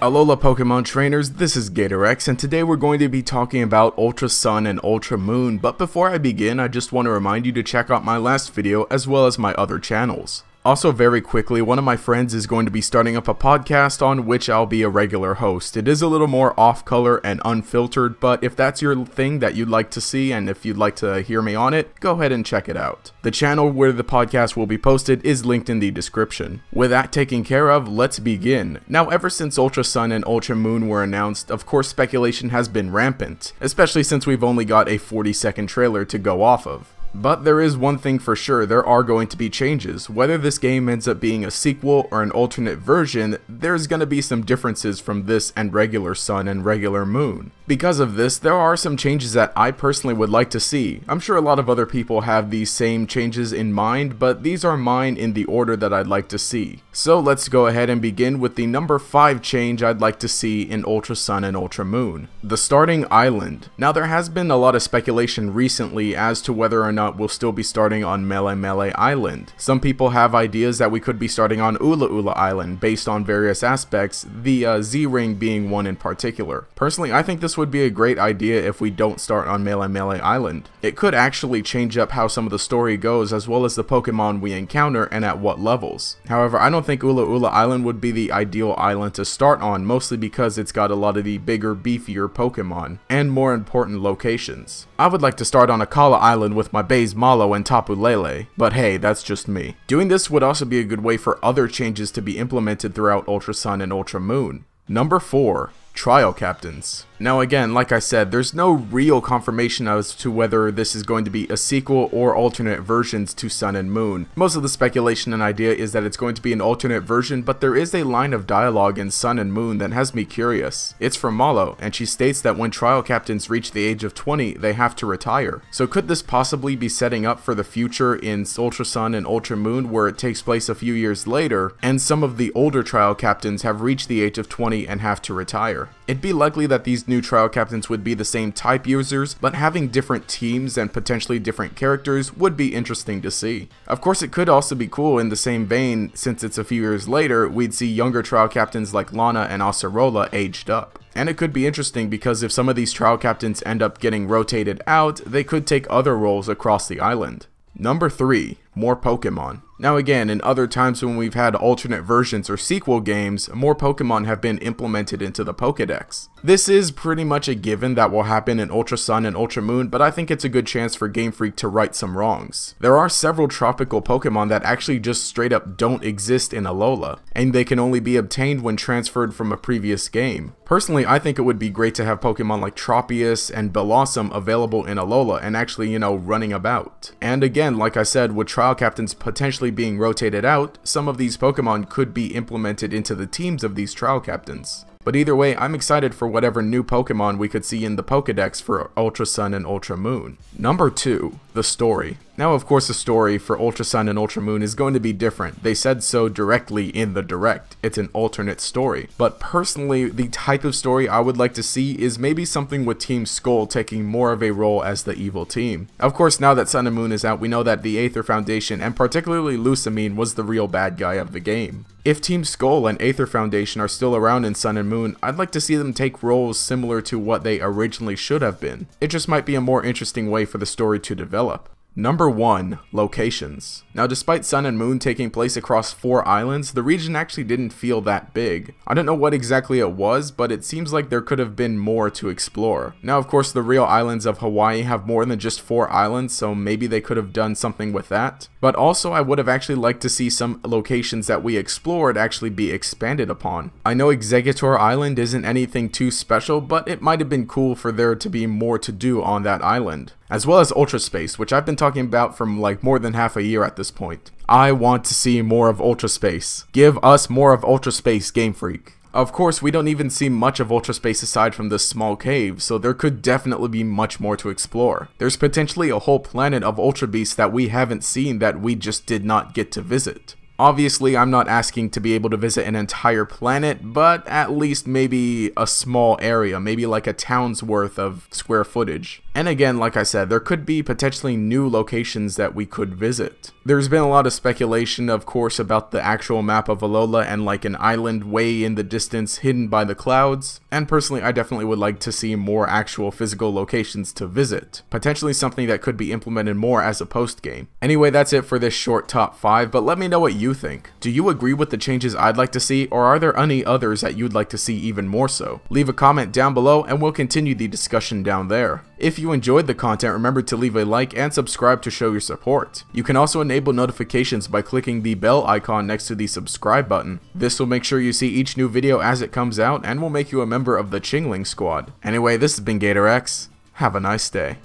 Alola Pokemon trainers, this is GatorX, and today we're going to be talking about Ultra Sun and Ultra Moon, but before I begin, I just want to remind you to check out my last video as well as my other channels. Also, very quickly, one of my friends is going to be starting up a podcast on which I'll be a regular host. It is a little more off-color and unfiltered, but if that's your thing that you'd like to see and if you'd like to hear me on it, go ahead and check it out. The channel where the podcast will be posted is linked in the description. With that taken care of, let's begin. Now, ever since Ultra Sun and Ultra Moon were announced, of course speculation has been rampant, especially since we've only got a 40-second trailer to go off of. But there is one thing for sure, there are going to be changes. Whether this game ends up being a sequel or an alternate version, there's going to be some differences from this and regular Sun and regular Moon. Because of this, there are some changes that I personally would like to see. I'm sure a lot of other people have these same changes in mind, but these are mine in the order that I'd like to see. So let's go ahead and begin with the number 5 change I'd like to see in Ultra Sun and Ultra Moon. The starting island. Now there has been a lot of speculation recently as to whether or not we'll still be starting on Melemele Island. Some people have ideas that we could be starting on Ulaula Island based on various aspects, the Z-Ring being one in particular. Personally, I think this would be a great idea if we don't start on Melemele Island. It could actually change up how some of the story goes as well as the Pokemon we encounter and at what levels. However, I don't think Ulaula Island would be the ideal island to start on, mostly because it's got a lot of the bigger, beefier Pokemon and more important locations. I would like to start on Akala Island with my Baze Malo and Tapu Lele, but hey, that's just me. Doing this would also be a good way for other changes to be implemented throughout Ultra Sun and Ultra Moon. Number 4. Trial Captains. Now again, like I said, there's no real confirmation as to whether this is going to be a sequel or alternate versions to Sun and Moon. Most of the speculation and idea is that it's going to be an alternate version, but there is a line of dialogue in Sun and Moon that has me curious. It's from Malo, and she states that when Trial Captains reach the age of 20, they have to retire. So could this possibly be setting up for the future in Ultra Sun and Ultra Moon where it takes place a few years later, and some of the older Trial Captains have reached the age of 20 and have to retire? It'd be likely that these new trial captains would be the same type users, but having different teams and potentially different characters would be interesting to see. Of course, it could also be cool in the same vein, since it's a few years later, we'd see younger trial captains like Lana and Acerola aged up. And it could be interesting because if some of these trial captains end up getting rotated out, they could take other roles across the island. Number 3. More Pokemon. Now again, in other times when we've had alternate versions or sequel games, more Pokemon have been implemented into the Pokédex. This is pretty much a given that will happen in Ultra Sun and Ultra Moon, but I think it's a good chance for Game Freak to right some wrongs. There are several tropical Pokemon that actually just straight up don't exist in Alola, and they can only be obtained when transferred from a previous game. Personally, I think it would be great to have Pokemon like Tropius and Bellossom available in Alola and actually, running about. And again, like I said, with trial captains potentially being rotated out, some of these Pokemon could be implemented into the teams of these trial captains. But either way, I'm excited for whatever new Pokemon we could see in the Pokédex for Ultra Sun and Ultra Moon. Number 2. The story. Now of course the story for Ultra Sun and Ultra Moon is going to be different. They said so directly in the direct. It's an alternate story. But personally, the type of story I would like to see is maybe something with Team Skull taking more of a role as the evil team. Of course, now that Sun and Moon is out, we know that the Aether Foundation and particularly Lusamine was the real bad guy of the game. If Team Skull and Aether Foundation are still around in Sun and Moon, I'd like to see them take roles similar to what they originally should have been. It just might be a more interesting way for the story to develop. Number 1. Locations. Now despite Sun and Moon taking place across 4 islands, the region actually didn't feel that big. I don't know what exactly it was, but it seems like there could have been more to explore. Now of course the real islands of Hawaii have more than just 4 islands, so maybe they could have done something with that. But also I would have actually liked to see some locations that we explored actually be expanded upon. I know Exeggutor Island isn't anything too special, but it might have been cool for there to be more to do on that island. As well as Ultra Space, which I've been talking about for like more than half a year at this point. I want to see more of Ultra Space. Give us more of Ultra Space, Game Freak. Of course, we don't even see much of Ultra Space aside from this small cave, so there could definitely be much more to explore. There's potentially a whole planet of Ultra Beasts that we haven't seen that we just did not get to visit. Obviously, I'm not asking to be able to visit an entire planet, but at least maybe a small area, maybe like a town's worth of square footage. And again, like I said, there could be potentially new locations that we could visit. There's been a lot of speculation, of course, about the actual map of Alola and like an island way in the distance hidden by the clouds, and personally I definitely would like to see more actual physical locations to visit, potentially something that could be implemented more as a post game. Anyway, that's it for this short top 5, but let me know what you think. Do you agree with the changes I'd like to see, or are there any others that you'd like to see even more so? Leave a comment down below and we'll continue the discussion down there. If you enjoyed the content, remember to leave a like and subscribe to show your support. You can also enable notifications by clicking the bell icon next to the subscribe button. This will make sure you see each new video as it comes out and will make you a member of the Chingling Squad. Anyway, this has been GatorX. Have a nice day.